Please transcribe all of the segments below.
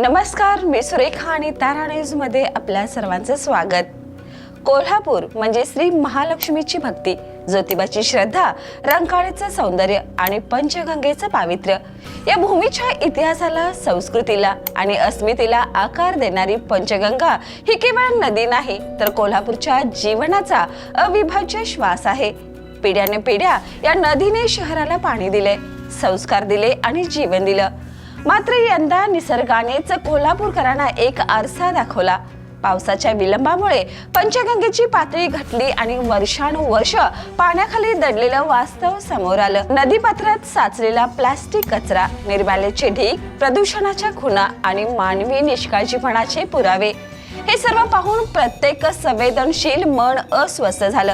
नमस्कार, मी सुरेखा आणि तारा न्यूज मध्ये आपल्या सर्वांचं स्वागत। कोल्हापूर म्हणजे श्री महालक्ष्मीची भक्ती, ज्योतिबाची श्रद्धा, रंकाळ्याचं सौंदर्य आणि पंचगंगेचं पावित्र्य या भूमीच्या इतिहासाला, संस्कृतीला आणि अस्मितेला आकार देणारी पंचगंगा ही केवळ नदी नाही तर कोल्हापूरच्या जीवनाचा अविभाज्य श्वास आहे। पिढ्याने पिढ्या या नदीने शहराला पाणी दिले, संस्कार दिले आणि जीवन दिलं। मात्र यंदा निसर्गानेच कोल्हापूरकरांना एक आरसा दाखवला। पावसाच्या विलंबामुळे पंचगंगेची पातळी घटली आणि वर्षानुवर्ष पाण्याखाली दडलेलं वास्तव समोर आलं। नदीपात्रात साचलेला प्लास्टिक कचरा, निर्माल्याचे ढीग, प्रदूषणाच्या खुणा आणि मानवी निष्काळजीपणाचे पुरावे हे सर्व पाहून प्रत्येक संवेदनशील मन अस्वस्थ झालं।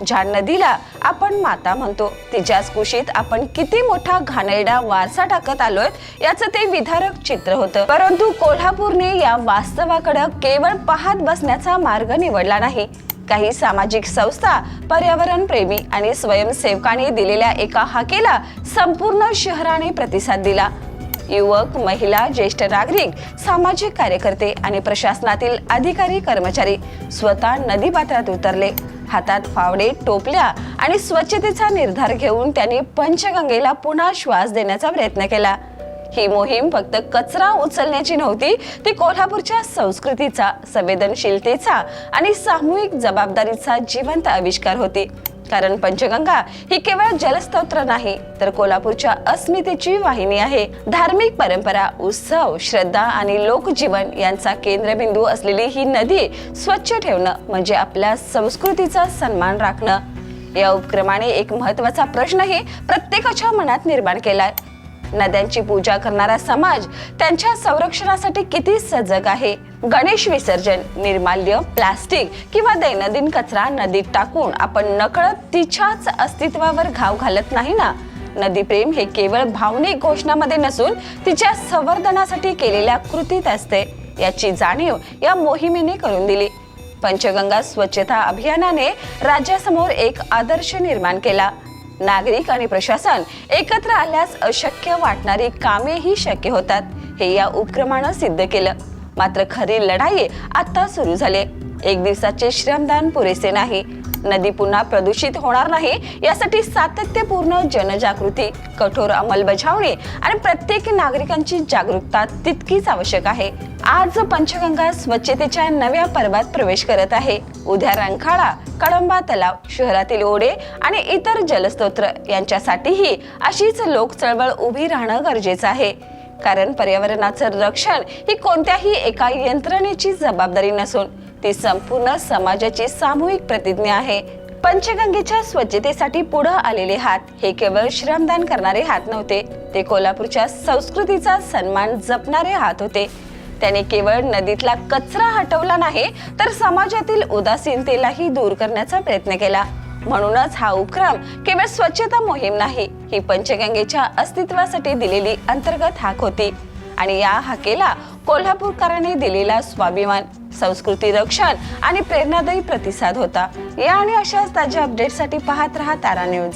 ज्या नदीला आपण माता म्हणतो, तिच्याच कुशीत आपण किती मोठा घाणेरडा वारसा टाकत आलोय याचं ते विदारक चित्र होतं। परंतु कोल्हापूरने या वास्तवाकडे केवळ पाहत बसण्याचा मार्ग निवडला नाही। काही सामाजिक संस्था, पर्यावरण प्रेमी आणि स्वयंसेवकांनी दिलेल्या एका हाकेला संपूर्ण शहराने प्रतिसाद दिला। युवक, महिला, ज्येष्ठ नागरिक, सामाजिक कार्यकर्ते आणि प्रशासनातील अधिकारी कर्मचारी स्वतः नदीपात्रात उतरले। हातात फावडे, टोपल्या आणि स्वच्छतेचा निर्धार घेऊन त्यांनी पंचगंगेला पुन्हा श्वास देण्याचा प्रयत्न केला। ही मोहीम फक्त कचरा उचलण्याची नव्हती, ती कोल्हापूरच्या संस्कृतीचा, संवेदनशीलतेचा आणि सामूहिक जबाबदारीचा जिवंत आविष्कार होती। कारण पंचगंगा ही केवळ जलस्तोत्र नाही तर कोल्हापूरच्या अस्मितेची वाहिनी आहे। धार्मिक परंपरा, उत्सव, श्रद्धा आणि लोकजीवन यांचा केंद्रबिंदू असलेली ही नदी स्वच्छ ठेवणं म्हणजे आपल्या संस्कृतीचा सन्मान राखणं। या उपक्रमाने एक महत्त्वाचा प्रश्नही प्रत्येकाच्या मनात निर्माण केलाय। नद्यांची पूजा करणारा समाज त्यांच्या संरक्षणासाठी किती सजग आहे? गणेश विसर्जन, निर्माल्य, प्लास्टिक किंवा दैनंदिन कचरा नदीत टाकून आपण नकळत तिच्याच अस्तित्वावर घाव घालत नाही ना? नदीप्रेम हे केवळ भावनिक घोषणामध्ये नसून तिच्या संवर्धनासाठी केलेल्या कृतीत असते, याची जाणीव या मोहिमेने करून दिली। पंचगंगा स्वच्छता अभियानाने राज्यासमोर एक आदर्श निर्माण केला। नागरिक आणि प्रशासन एकत्र आल्यास अशक्य वाटणारी कामेही शक्य होतात, हे या उपक्रमानं सिद्ध केलं। मात्र खरी लढाई आता सुरू झाली। एक दिवसाचे श्रमदान पुरेसे नाही। नदी पुन्हा प्रदूषित होणार नाही यासाठी सातत्यपूर्ण जनजागृती, कठोर अंमलबजावणी आणि प्रत्येक नागरिकांची जागरूकता तितकीच आवश्यक आहे। आज पंचगंगा स्वच्छतेच्या नव्या पर्वात प्रवेश करत आहे। उद्या रंकाळा, कळंबा तलाव, शहरातील ओढे आणि इतर जलस्रोत यांच्यासाठीही अशीच लोक चळवळ उभी राहणं गरजेचं आहे। कारण पर्यावरणाचं रक्षण ही कोणत्याही एका यंत्रणेची जबाबदारी नसून ती संपूर्ण समाजाची सामूहिक प्रतिज्ञा आहे। पंचगंगेच्या स्वच्छतेसाठी पुढे आलेले हात हे केवळ श्रमदान करणारे हात नव्हते, ते कोल्हापूरच्या संस्कृतीचा सन्मान जपणारे हात होते। त्याने केवळ नदीतला कचरा हटवला नाही तर समाजातील उदासीनतेलाही दूर करण्याचा प्रयत्न केला। म्हणूनच हा उपक्रम केवळ स्वच्छता मोहीम नाही, ही पंचगंगेच्या अस्तित्वासाठी दिलेली अंतर्गत हाक होती। आणि या हाकेला कोल्हापूरकरांनी दिलेला स्वाभिमान, संस्कृती रक्षण आणि प्रेरणादायी प्रतिसाद होता। या आणि अशाच ताज्या अपडेटसाठी पाहत रहा तारा न्यूज।